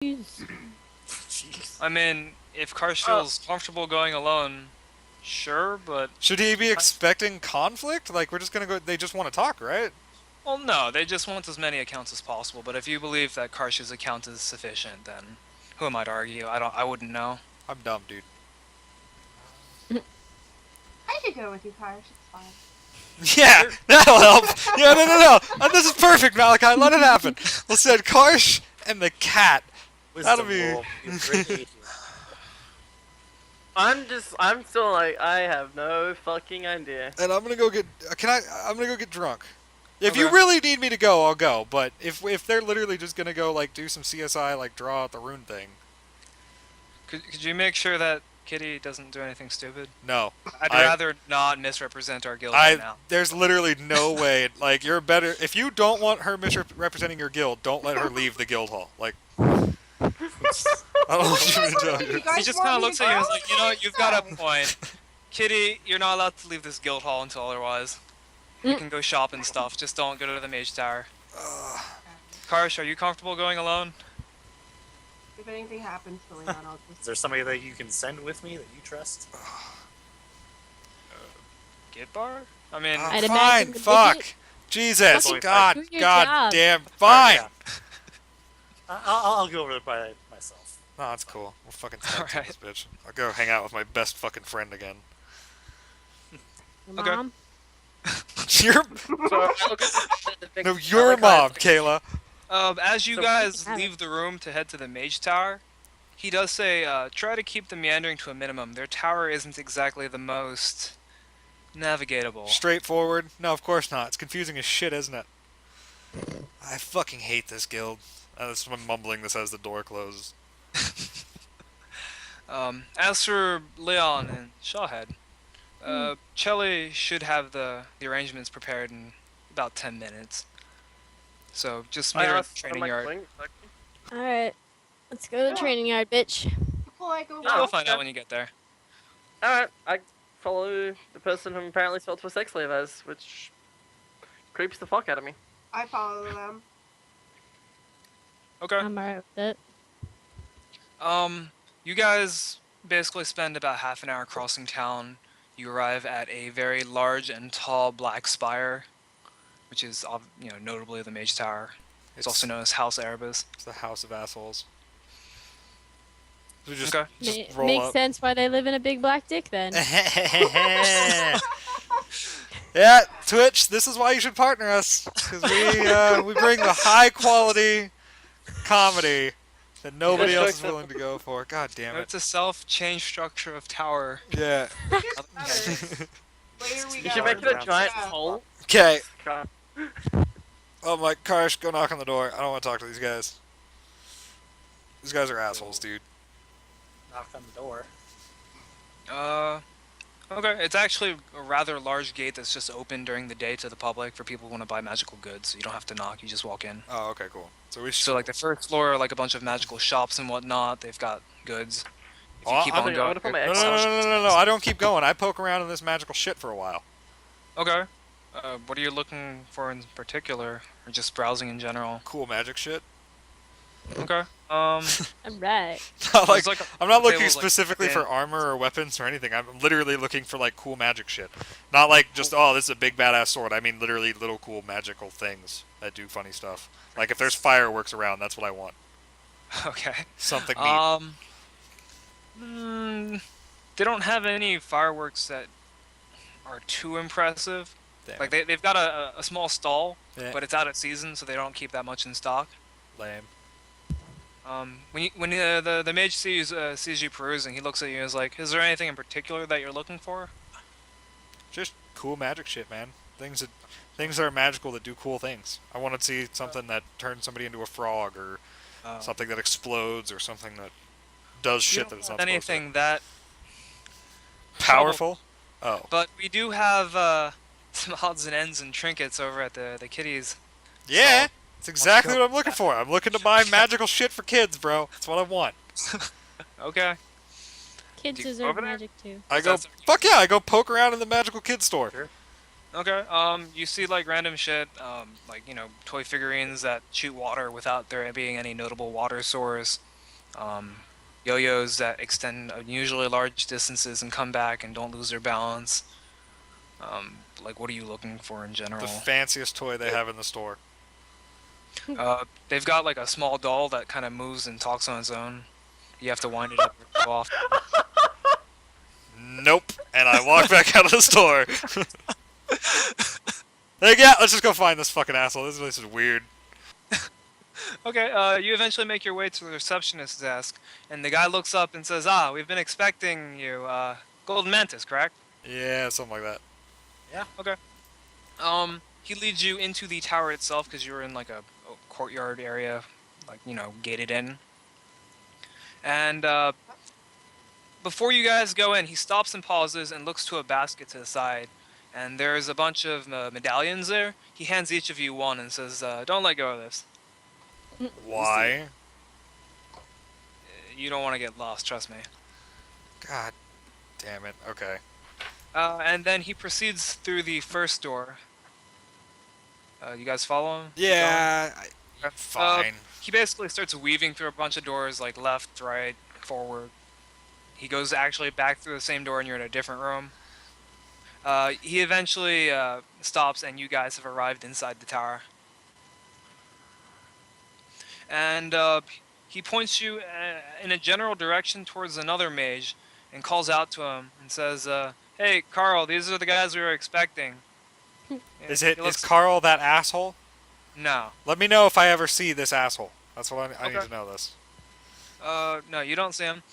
Jeez. I mean, if Karsh feels comfortable going alone, sure, but... Should he be expecting conflict? Like, we're just gonna go... They just want to talk, right? Well, no, they just want as many accounts as possible, but if you believe that Karsh's account is sufficient, then who am I to argue? I wouldn't know. I'm dumb, dude. I could go with you, Karsh. It's fine. Yeah, that'll help. Yeah, no. This is perfect, Malachi. Let it happen. We'll send Karsh and the cat. That'll be... Roll. You have great agent. I'm still like, I have no fucking idea. And I'm gonna go get... I'm gonna go get drunk. If Okay. you really need me to go, I'll go. But if they're literally just gonna go, like, do some CSI, like, draw out the rune thing... Could you make sure that Kitty doesn't do anything stupid? No. I'd rather not misrepresent our guild right now. There's literally no way. Like, you're better... If you don't want her misrepresenting your guild, don't let her leave the guild hall. Like... I don't know what you want to tell you. He just kind of looks at you and is like, you know, you've got a point. Kitty, you're not allowed to leave this guild hall until otherwise. You can go shop and stuff, just don't go to the mage tower. Karsh, are you comfortable going alone? If anything happens to Leon, I'll Is just... there somebody that you can send with me that you trust? Git bar? I mean, I'd Fine, imagine the fuck. midget- Jesus, Fucking God, do your God job. damn, fine. Yeah. I'll go over there by myself. No, that's cool. We'll fucking tag team Alright. this bitch. I'll go hang out with my best fucking friend again. Your Okay. mom? Your... So I'll get the No, your mom, Kayla. As you So- guys leave the room to head to the mage tower, he does say, try to keep the meandering to a minimum. Their tower isn't exactly the most navigatable. Straightforward? No, of course not. It's confusing as shit, isn't it? I fucking hate this guild. I'm mumbling this as the door closes. As for Leon and Shawhead, Chelly should have the arrangements prepared in about 10 minutes. So just meet her at the training yard. Alright. Let's go to the training yard, bitch. Before I go No. You'll find out when you get there. Alright, I follow the person who apparently sold for sex slave as, which creeps the fuck out of me. I follow them. Okay. I'm alright with it. You guys basically spend about half an hour crossing town. You arrive at a very large and tall black spire, which is, notably the Mage Tower. It's also known as House Erebus. It's the house of assholes. We just, Okay. just roll Makes up. sense why they live in a big black dick then. Yeah, Twitch, this is why you should partner us. Because we bring the high quality comedy that nobody else is willing to go for. God damn it. It's a self-change structure of tower. Yeah. Later we You go. should make it a giant Yeah. hole. Okay. God. Oh my, Karsh, go knock on the door. I don't want to talk to these guys. These guys are assholes, dude. Knock on the door. Okay. It's actually a rather large gate that's just open during the day to the public for people who want to buy magical goods. So you don't have to knock, you just walk in. Oh, okay, cool. So we should... So like the first floor are like a bunch of magical shops and whatnot. They've got goods. If you Oh, keep I'm on gonna going, put my No, no, I don't keep going. I poke around in this magical shit for a while. Okay. What are you looking for in particular, or just browsing in general? Cool magic shit. Okay. Alright. Not like, There's like a I'm not looking tables, like, specifically for in- armor or weapons or anything. I'm literally looking for like cool magic shit. Not like just, oh, this is a big badass sword. I mean literally little cool magical things that do funny stuff. Like if there's fireworks around, that's what I want. Okay. Something neat. They don't have any fireworks that are too impressive. Damn. Like they've got a small stall, Yeah. but it's out of season, so they don't keep that much in stock. Lame. When the mage sees you perusing, he looks at you and is like, "Is there anything in particular that you're looking for?" Just cool magic shit, man. Things that are magical that do cool things. I want to see something that turns somebody into a frog, or something that explodes, or something that does You shit don't that it's have not anything that powerful. Oh. But we do have some odds and ends and trinkets over at the kitties. Yeah, So, it's exactly what I'm looking for. I'm looking to buy magical shit for kids, bro. That's what I want. Okay. Kids Do you go deserve over there? magic too. I go, That's- fuck yeah, I go poke around in the magical kid store. Sure. Okay. You see like random shit, like toy figurines that shoot water without there being any notable water source. Yo-yos that extend unusually large distances and come back and don't lose their balance. Like, what are you looking for in The general? fanciest toy they have in the store. They've got like a small doll that kind of moves and talks on its own. You have to wind it up every so often. Nope. And I walk back out of the store. Like, yeah, let's just go find this fucking asshole. This place is weird. Okay, you eventually make your way to the receptionist's desk, and the guy looks up and says, "Ah, we've been expecting you. Golden Mantis, correct?" Yeah, something like that. Yeah. Okay. He leads you into the tower itself because you're in like a courtyard area, like, you know, gated in. And before you guys go in, he stops and pauses and looks to a basket to the side. And there's a bunch of medallions there. He hands each of you one and says, "Don't let go of this. Why? You don't want to get lost, trust me." God damn it. Okay. And then he proceeds through the first door. You guys follow him? Yeah, Okay. fine. He basically starts weaving through a bunch of doors, like left, right, forward. He goes actually back through the same door and you're in a different room. He eventually stops and you guys have arrived inside the tower. And he points you in a general direction towards another mage and calls out to him and says, "Hey, Carl, these are the guys we were expecting." Is He is looks- Carl that asshole? No. Let me know if I ever see this asshole. That's what I need Okay. to know this. No, you don't see him.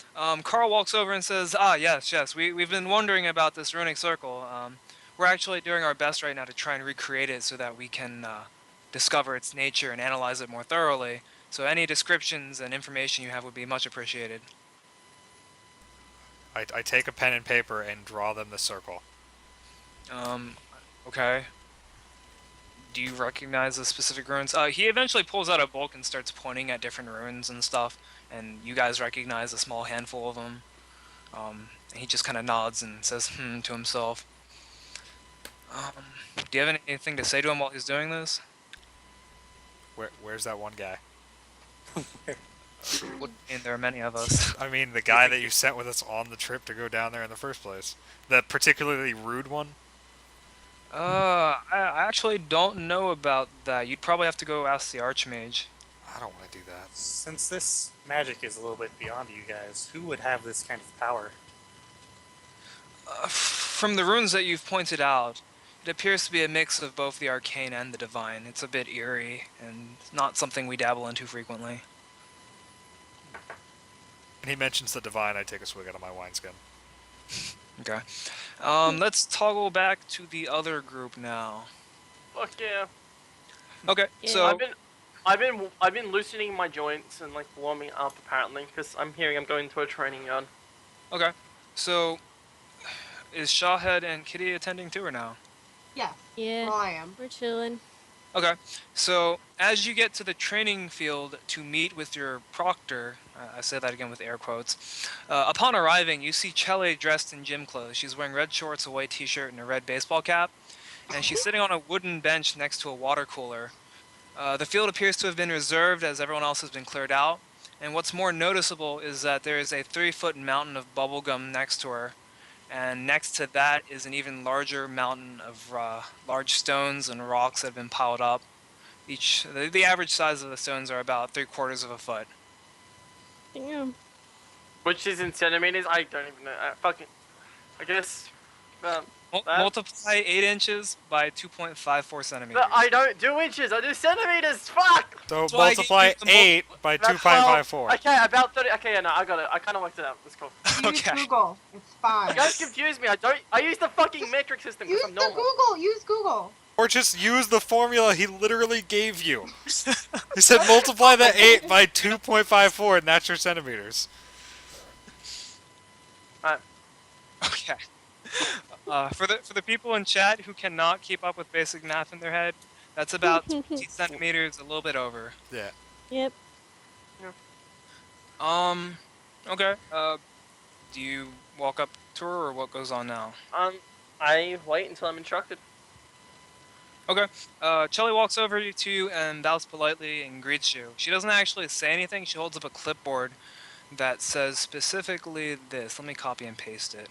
Carl walks over and says, "Ah, yes, we've been wondering about this runic circle. We're actually doing our best right now to try and recreate it so that we can discover its nature and analyze it more thoroughly. So any descriptions and information you have would be much appreciated." I take a pen and paper and draw them the circle. Okay. Do you recognize the specific runes? He eventually pulls out a book and starts pointing at different runes and stuff, and you guys recognize a small handful of them. And he just kind of nods and says, to himself. Do you have anything to say to him while he's doing this? Where's that one guy? And there are many of us. I mean, the guy that you sent with us on the trip to go down there in the first place. The particularly rude one? I actually don't know about that. You'd probably have to go ask the Archmage. I don't want to do that. Since this magic is a little bit beyond you guys, who would have this kind of power? From the runes that you've pointed out, it appears to be a mix of both the arcane and the divine. It's a bit eerie, and not something we dabble into frequently. And he mentions the divine, I take a swig out of my wineskin. Okay. Let's toggle back to the other group now. Fuck yeah. Okay, Yeah. so I've been loosening my joints and like warming up apparently because I'm hearing I'm going to a training yard. okay, so is Shawhead and Kitty attending too or no? Yes. Yeah, Well, I am. we're chilling. Okay, so as you get to the training field to meet with your proctor, I say that again with air quotes, upon arriving, you see Chele dressed in gym clothes. She's wearing red shorts, a white t-shirt, and a red baseball cap, and she's sitting on a wooden bench next to a water cooler. The field appears to have been reserved as everyone else has been cleared out, and what's more noticeable is that there is a 3-foot mountain of bubblegum next to her, and next to that is an even larger mountain of large stones and rocks that have been piled up. The average size of the stones are about 3/4 of a foot. Damn. Which is in centimeters. I don't even know. I guess. That- Multiply 8 inches by 2.54 centimeters. But I don't do inches. I do centimeters. Fuck. So So I multiply gave you the 8 by About 2.54. 12. Okay, about 30. Okay, yeah, no, I got it. I kind of worked it out. That's cool. Use Okay. Google. It's fine. You guys confuse me. I use the fucking metric system Use because the I'm normal. Google. Use Google. Or just use the formula he literally gave you. He said multiply the 8 by 2.54 and that's your centimeters. Okay. For the people in chat who cannot keep up with basic math in their head, that's about 20 centimeters, a little bit over. Yeah. Yep. Okay. Do you walk up to her, or what goes on now? I wait until I'm instructed. Okay. Chelly walks over to you and bows politely and greets you. She doesn't actually say anything. She holds up a clipboard that says specifically this. Let me copy and paste it.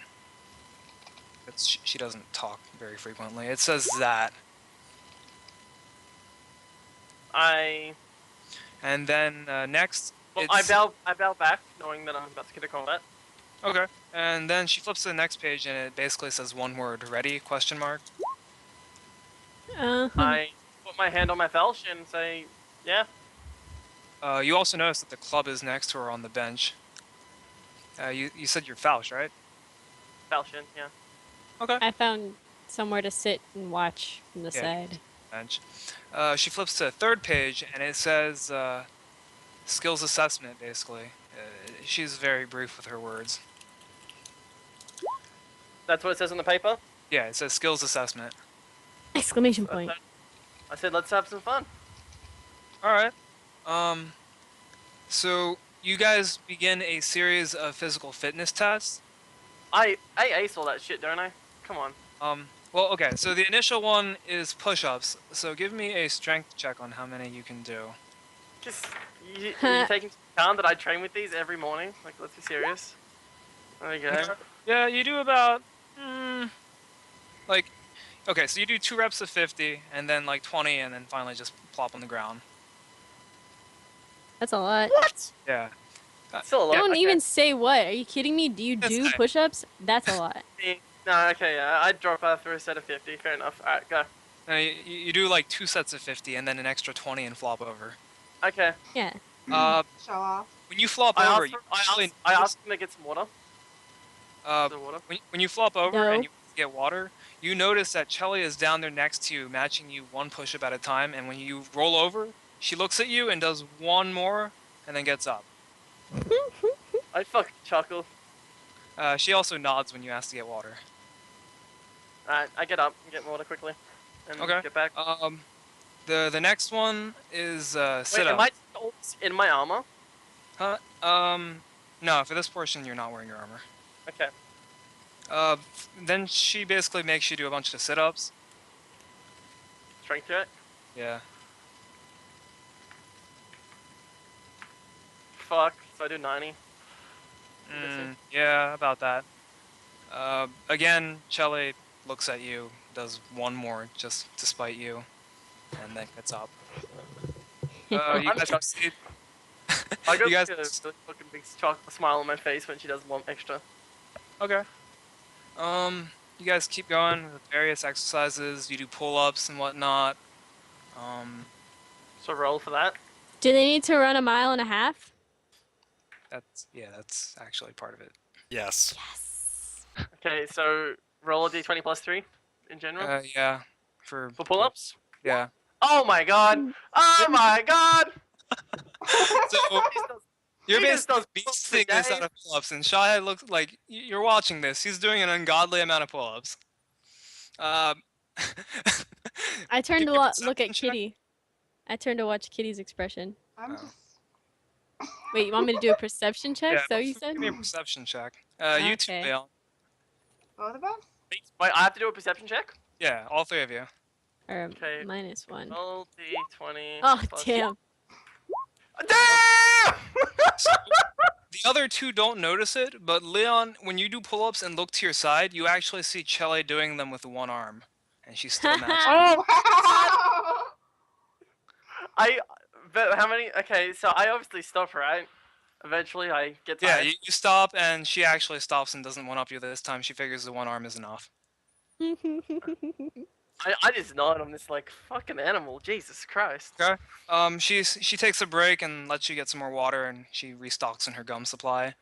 She doesn't talk very frequently. It says that. And then next, Well, it's I bow back, knowing that I'm about to get a combat. okay. And then she flips to the next page, and it basically says one word: "Ready?" Question mark. I put my hand on my falchion and say, yeah. You also notice that the club is next to her on the bench. You said you're Falch, right? Falchion, yeah. Okay. I found somewhere to sit and watch from the Yeah. side. Bench. She flips to the third page, and it says skills assessment. Basically, she's very brief with her words. That's what it says on the paper? Yeah, it says skills assessment. Exclamation point. I said, let's have some fun. All right. So you guys begin a series of physical fitness tests. I ace all that shit, don't I? Come on. Well, okay. So the initial one is push-ups. So give me a strength check on how many you can do. Just, you taking into account that I train with these every morning? Like, let's be serious. There we go. Yeah, you do about like okay. So you do 2 reps of 50, and then like 20, and then finally just plop on the ground. That's a lot. What? Yeah. Still a lot. Don't okay. even say what. Are you kidding me? Do you That's do okay. push-ups? That's a lot. No, okay, yeah. I'd drop after a set of 50. Fair enough. Alright, go. You do like 2 sets of 50, and then an extra 20 and flop over. Okay. Yeah. Show off. When you flop I over, asked him to get some water. The water. when you flop over No. and you get water, you notice that Chelly is down there next to you, matching you 1 push-up at a time, and when you roll over, she looks at you and does 1 more, and then gets up. I fucking chuckle. She also nods when you ask to get water. Alright, I get up and get water quickly. And Okay. get back. The next one is Wait, sit am up. I still in my armor? Huh? No, for this portion you're not wearing your armor. Okay. Then she basically makes you do a bunch of sit-ups. Strength check. Yeah. Fuck. So I do 90. Yeah, about that. Again, Chelly looks at you, does 1 more just to spite you, and then gets up. You guys I'm see, I got you guys, a fucking big smile on my face when she does 1 extra. okay. You guys keep going with various exercises. You do pull-ups and whatnot. So roll for that. Do they need to run a mile and a half? That's actually part of it. Yes. Okay, so roll a d20 plus 3 in general. Yeah, for For pull-ups? Yeah. Oh my god! Oh my god! So you're He just basically does pull-ups beasting this a out day. of pull-ups, and Shai looks like you're watching this. He's doing an ungodly amount of pull-ups. I turned Give to me a look perception at check. Kitty. I turned to watch Kitty's expression. I'm Oh. just. Wait, you want me to do a perception check? Yeah, So you said? give me a perception check. You two, Okay. Leon. Both of us? Wait, I have to do a perception check? Yeah, all 3 of you. Or Okay. -1. Roll d20. Oh, plus- damn. Damn! The other 2 don't notice it, but Leon, when you do pull-ups and look to your side, you actually see Chelly doing them with 1 arm, and she's still matching. Oh! Wow! But how many? Okay, so I obviously stop, right? Eventually, I get Yeah, tired. you stop, and she actually stops and doesn't one-up you this time. She figures the 1 arm is enough. I just nod on this like fucking animal. Jesus Christ. Okay. She takes a break and lets you get some more water, and she restocks in her gum supply.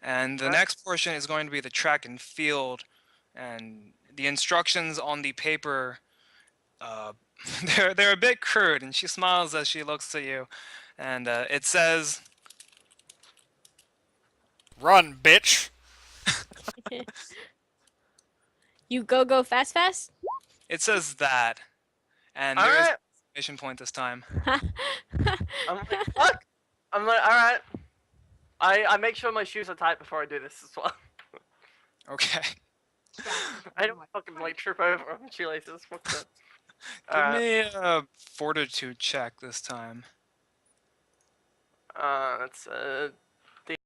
And the Okay. next portion is going to be the track and field, and the instructions on the paper. They're a bit crude, and she smiles as she looks at you, and it says, Run, bitch! You go fast fast? it says that, and there is Alright. an exclamation point this time. I'm like, fuck. I'm like, alright. I make sure my shoes are tight before I do this as well. Okay. I don't fucking like trip over on shoelaces. Fuck that. Give me a fortitude check this time. That's